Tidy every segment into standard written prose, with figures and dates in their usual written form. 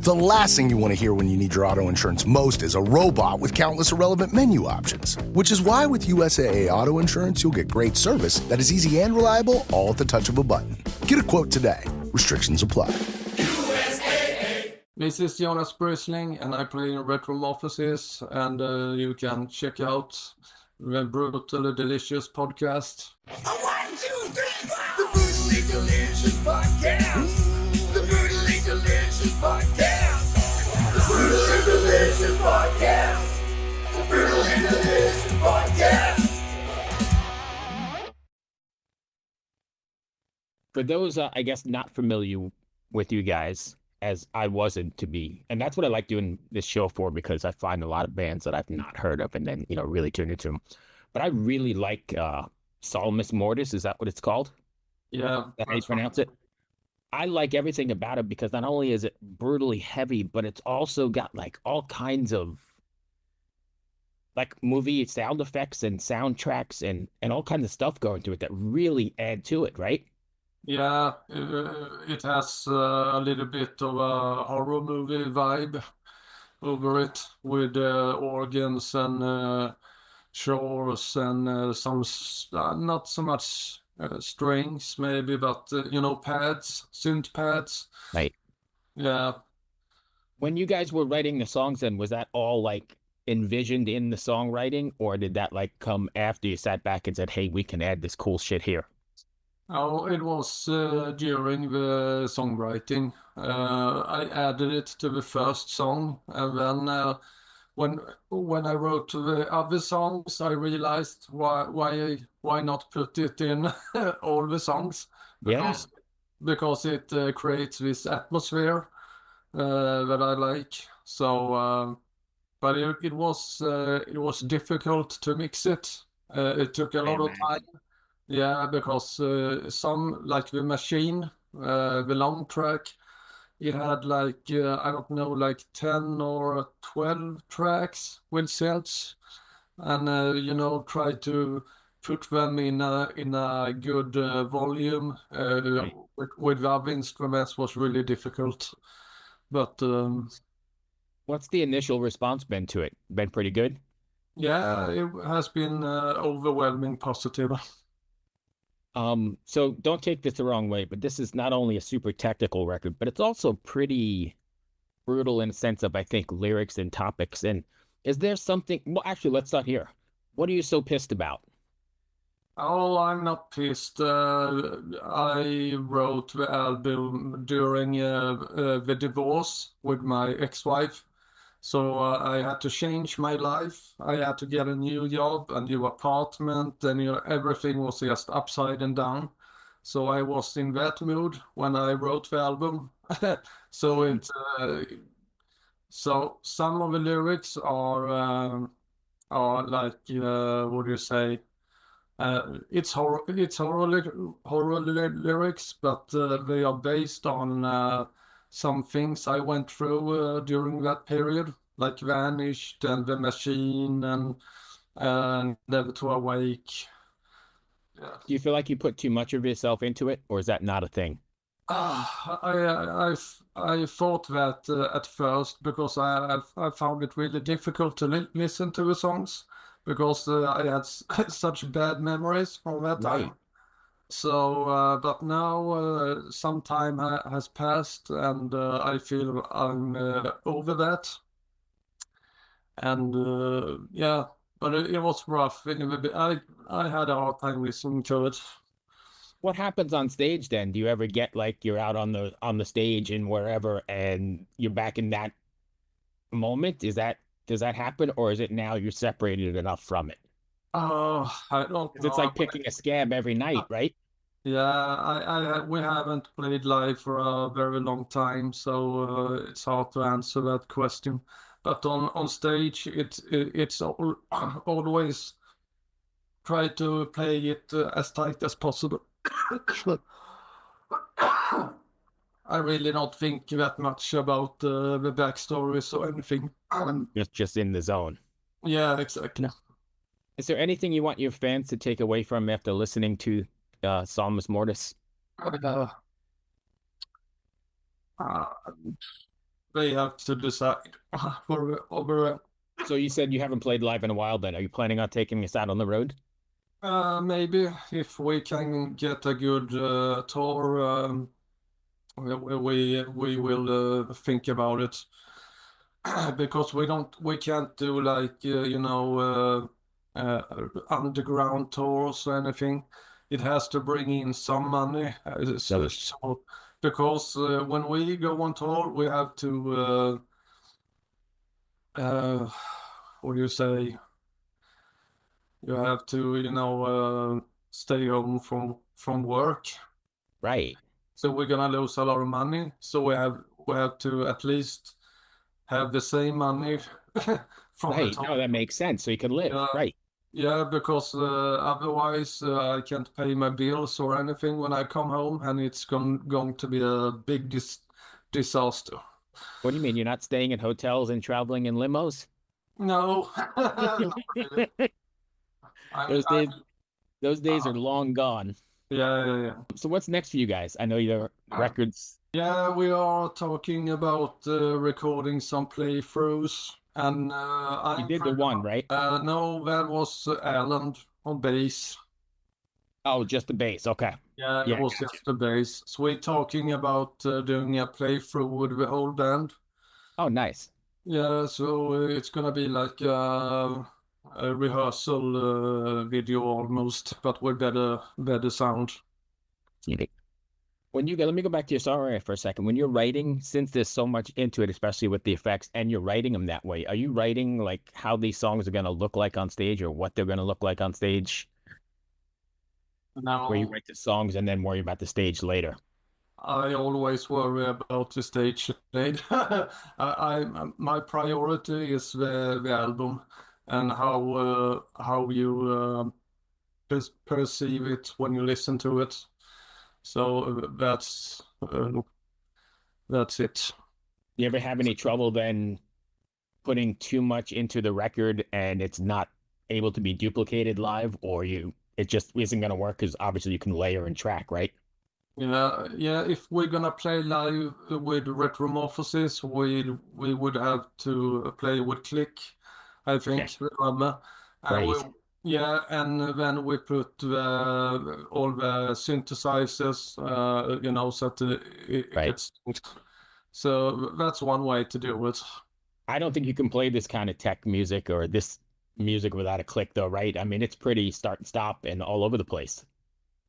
The last thing you want to hear when you need your auto insurance most is a robot with countless irrelevant menu options. Which is why with USAA Auto Insurance, you'll get great service that is easy and reliable, all at the touch of a button. Get a quote today. Restrictions apply. USAA. This is Jonas Bryssling, and I play in Retromorphosis, and you can check out the Brutally Delicious podcast. 1, 2, 3, 4. The Brutally Delicious podcast. The Brutally Delicious podcast. The Brutally Delicious podcast. The Brutally Delicious podcast. For those, I guess, not familiar with you guys, as I wasn't to be, and that's what I like doing this show for, because I find a lot of bands that I've not heard of and then, really tune into them. But I really like Psalmus Mortis. Is that what it's called? Yeah. Is that how you pronounce it? I like everything about it because not only is it brutally heavy, but it's also got like all kinds of like movie sound effects and soundtracks and all kinds of stuff going to it that really add to it, right? Yeah, it has a little bit of a horror movie vibe over it, with organs and shores and some not so much strings maybe, but pads, synth pads. Right. Yeah. When you guys were writing the songs, then was that all like envisioned in the songwriting, or did that like come after you sat back and said, hey, we can add this cool shit here? Oh, it was during the songwriting. I added it to the first song, and then when I wrote the other songs, I realized why not put it in all the songs? Because it creates this atmosphere that I like. So, but it was difficult to mix it. It took a lot of time. Yeah, because some, like the machine, the long track, it had like, I don't know, like 10 or 12 tracks with synths, and try to put them in a good volume with other instruments was really difficult. But what's the initial response been to it? Been pretty good? Yeah, it has been overwhelming positive. So don't take this the wrong way, but this is not only a super technical record, but it's also pretty brutal in the sense of, I think, lyrics and topics. And is there something, well, actually, let's start here. What are you so pissed about? Oh, I'm not pissed. I wrote the album during the divorce with my ex-wife. So I had to change my life. I had to get a new job, a new apartment, and everything was just upside and down. So I was in that mood when I wrote the album. So so some of the lyrics are like what do you say? It's horror lyrics, but they are based on some things I went through during that period, like Vanished and The Machine and Never to Awake. Yeah. Do you feel like you put too much of yourself into it, or is that not a thing? I thought that at first, because I found it really difficult to listen to the songs, because I had such bad memories from that time. So, but now some time has passed, and I feel I'm over that. And yeah, but it was rough. I had a hard time listening to it. What happens on stage then? Do you ever get like you're out on the stage and wherever, and you're back in that moment? Does that happen, or is it now you're separated enough from it? Oh, I don't know. It's like picking a scab every night, right? Yeah, we haven't played live for a very long time, so it's hard to answer that question. But on stage, it's always try to play it as tight as possible. I really don't think that much about the backstories or anything. Just in the zone. Yeah, exactly. Is there anything you want your fans to take away from after listening to Psalmus Mortis? they have to decide for over. So you said you haven't played live in a while. Then are you planning on taking us out on the road? Maybe if we can get a good tour, we will think about it. Because we can't do like underground tours or anything. It has to bring in some money. So because when we go on tour, we have to what do you say? You have to stay home from work. Right. So we're gonna lose a lot of money. So we have to at least have the same money from the Right. top. No, that makes sense. So you can live. Yeah, Right. yeah, because otherwise I can't pay my bills or anything when I come home, and it's going to be a big disaster. What do you mean? You're not staying in hotels and traveling in limos? No, not really. Those I, days, those days uh, are long gone. yeah, yeah, yeah. So what's next for you guys? I know your records. Yeah, we are talking about recording some playthroughs, and You I'm did the pretty. one, right? No, that was Alan on bass. Oh, just the bass. Okay. Yeah, it Yeah, was gotcha. just the bass. So we're talking about doing a playthrough with the whole band. Oh, nice. Yeah, so it's gonna be like a rehearsal video almost, but with better sound. When you go, let me go back to your songwriting for a second. When you're writing, since there's so much into it, especially with the effects, and you're writing them that way, are you writing like how these songs are going to look like on stage or what they're going to look like on stage? Where you Now, write the songs and then worry about the stage later? I always worry about the stage played. My priority is the album and how you perceive it when you listen to it. So that's it. You ever have any trouble then putting too much into the record and it's not able to be duplicated live, or it just isn't going to work because obviously you can layer and track, right? Yeah, yeah. If we're gonna play live with Retromorphosis, we would have to play with Click, I Okay. think, the drummer. And we, Right. yeah, and then we put all the synthesizers, so that it Right. gets synced. So that's one way to do it. I don't think you can play this kind of tech music or this music without a click, though, right? I mean, it's pretty start and stop and all over the place.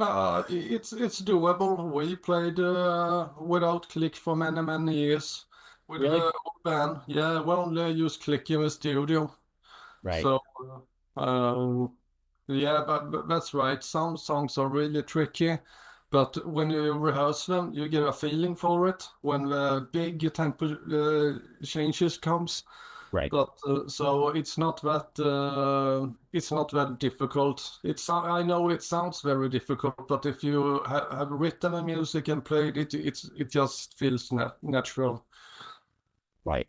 It's doable. We played without Click for many years with the Really? old band. Yeah, we only use Click in the studio. Right. So, yeah, but that's right. Some songs are really tricky, but when you rehearse them, you get a feeling for it when the big tempo changes comes. Right. But so it's not that difficult. I know it sounds very difficult, but if you have written the music and played it, it just feels natural. Right.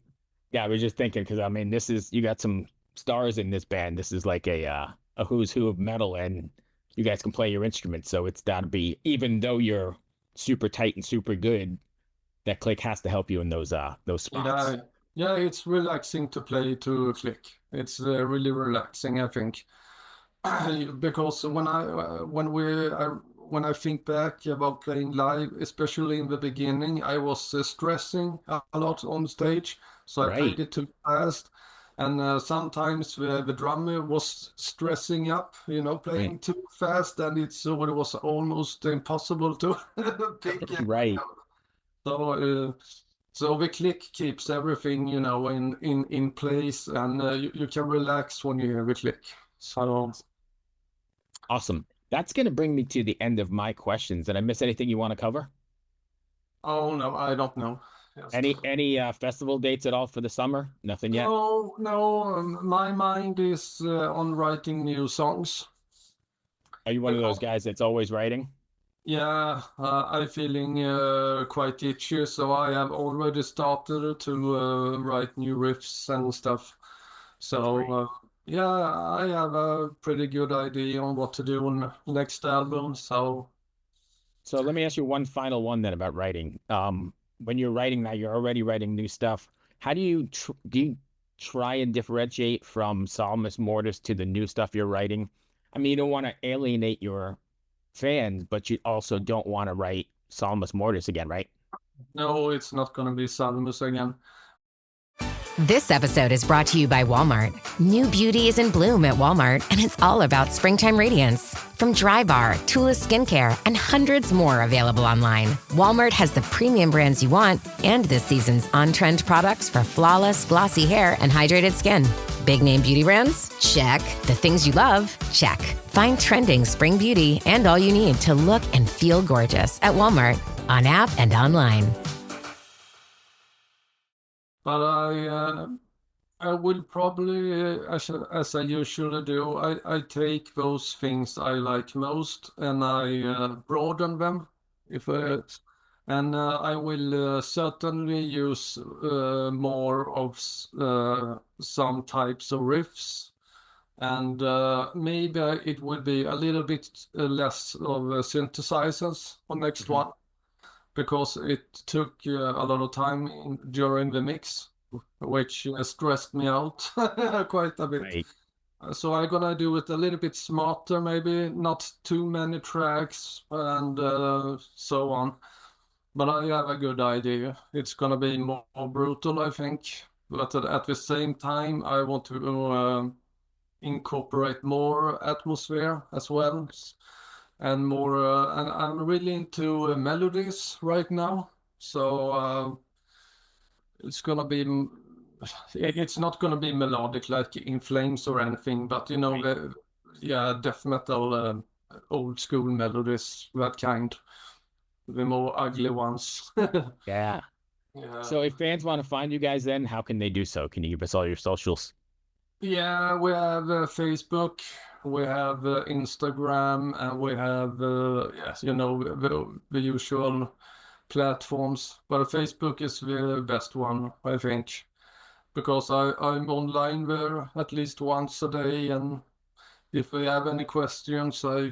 Yeah, I was just thinking because I mean, you got some stars in this band. This is like a who's who of metal, and you guys can play your instruments, so it's got to be even though you're super tight and super good, that click has to help you in those spots. Yeah, yeah, it's relaxing to play to a click. It's really relaxing, I think. Because when I think back about playing live, especially in the beginning, I was stressing a lot on stage, so I played Right. it too fast, and sometimes the drummer was stressing up, Right. playing too fast, and it was almost impossible to pick it. Right. So so the click keeps everything, in place, and you can relax when you hear the click. So. Awesome. That's going to bring me to the end of my questions. Did I miss anything you want to cover? Oh no, I don't know. Just Any festival dates at all for the summer? Nothing yet. no, no. My mind is on writing new songs. Are you one of those Because guys that's always writing? yeah, I'm feeling quite itchy, so I have already started to write new riffs and stuff. That's So great. yeah, I have a pretty good idea on what to do on next album. So So let me ask you one final one then about writing. when you're writing now, you're already writing new stuff. How do you try and differentiate from Psalmus Mortis to the new stuff you're writing? I mean, you don't want to alienate your fans, but you also don't want to write Psalmus Mortis again, right? No, it's not going to be Psalmus again. This episode is brought to you by Walmart. New beauty is in bloom at Walmart, and it's all about springtime radiance. From Drybar, Tula Skincare, and hundreds more available online, Walmart has the premium brands you want and this season's on-trend products for flawless, glossy hair and hydrated skin. Big name beauty brands? Check. The things you love? Check. Find trending spring beauty and all you need to look and feel gorgeous at Walmart, on app and online. But I will probably, as I usually do, I take those things I like most and I broaden them. I will certainly use more of some types of riffs, and maybe it will be a little bit less of synthesizers on next one, because it took a lot of time during the mix, which stressed me out quite a bit. Right. So I'm gonna do it a little bit smarter, maybe not too many tracks and so on. But I have a good idea. It's gonna be more brutal, I think. But at the same time, I want to incorporate more atmosphere as well. And more, and I'm really into melodies right now. So it's gonna be, it's not gonna be melodic like In Flames or anything, but you know, death metal, old school melodies, that kind, the more ugly ones. Yeah. Yeah. So if fans want to find you guys, then how can they do so? Can you give us all your socials? Yeah, we have Facebook, we have Instagram, and we have, yes, you know, the usual platforms. But Facebook is the best one, I think, because I'm online there at least once a day, and if we have any questions, I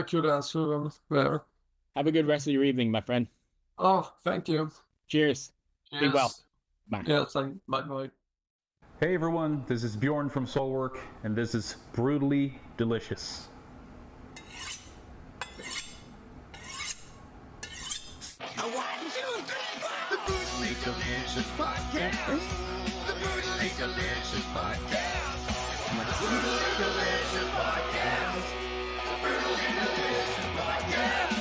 could answer them there. Have a good rest of your evening, my friend. Oh, thank you. Cheers. Be well. Yes. Bye. Yes, bye. Hey everyone, this is Bjorn from Soulwork, and this is Brutally Delicious. The Brutally Delicious Podcast. The Brutally Delicious Podcast. The Brutally Delicious Podcast. The Brutally Delicious Podcast.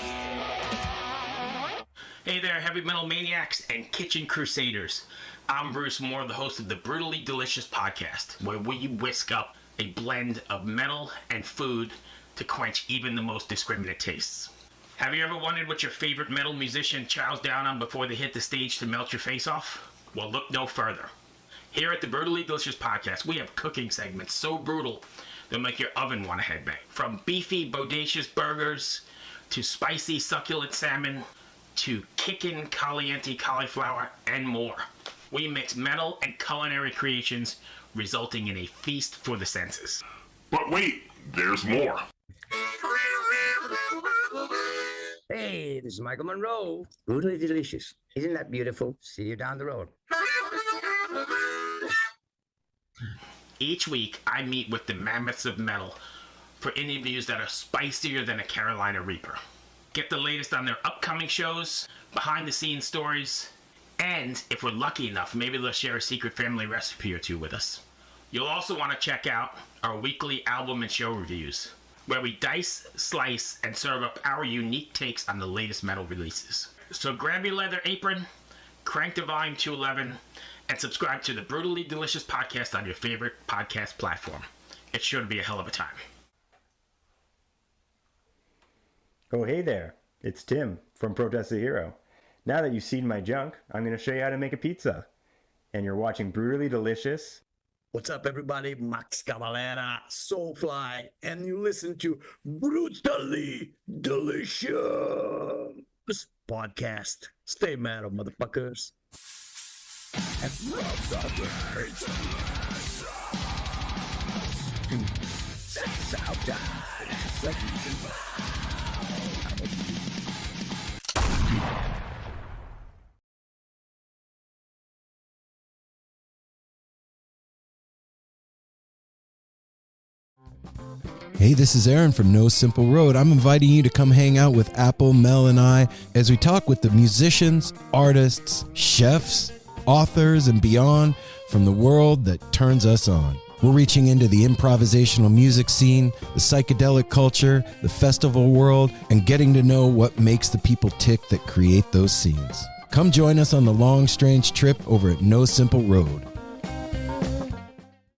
Hey there, heavy metal maniacs and kitchen crusaders. I'm Bruce Moore, the host of the Brutally Delicious Podcast, where we whisk up a blend of metal and food to quench even the most discriminate tastes. Have you ever wondered what your favorite metal musician chows down on before they hit the stage to melt your face off? Well, look no further. Here at the Brutally Delicious Podcast, we have cooking segments so brutal they'll make your oven want to headbang. From beefy, bodacious burgers, to spicy, succulent salmon, to kickin' caliente cauliflower, and more. We mix metal and culinary creations, resulting in a feast for the senses. But wait, there's more. Hey, this is Michael Monroe. Brutally Delicious. Isn't that beautiful? See you down the road. Each week, I meet with the mammoths of metal for interviews that are spicier than a Carolina Reaper. Get the latest on their upcoming shows, behind-the-scenes stories, and if we're lucky enough, maybe they'll share a secret family recipe or two with us. You'll also want to check out our weekly album and show reviews, where we dice, slice, and serve up our unique takes on the latest metal releases. So grab your leather apron, crank to volume 211, and subscribe to the Brutally Delicious Podcast on your favorite podcast platform. It's sure to be a hell of a time. Oh, hey there. It's Tim from Protest the Hero. Now that you've seen my junk, I'm going to show you how to make a pizza. And you're watching Brutally Delicious. What's up, everybody? Max Cavalera, Soulfly, and you listen to Brutally Delicious Podcast. Stay mad, motherfuckers. Hey, this is Aaron from No Simple Road. I'm inviting you to come hang out with Apple, Mel, and I as we talk with the musicians, artists, chefs, authors, and beyond from the world that turns us on. We're reaching into the improvisational music scene, the psychedelic culture, the festival world, and getting to know what makes the people tick that create those scenes. Come join us on the long, strange trip over at No Simple Road.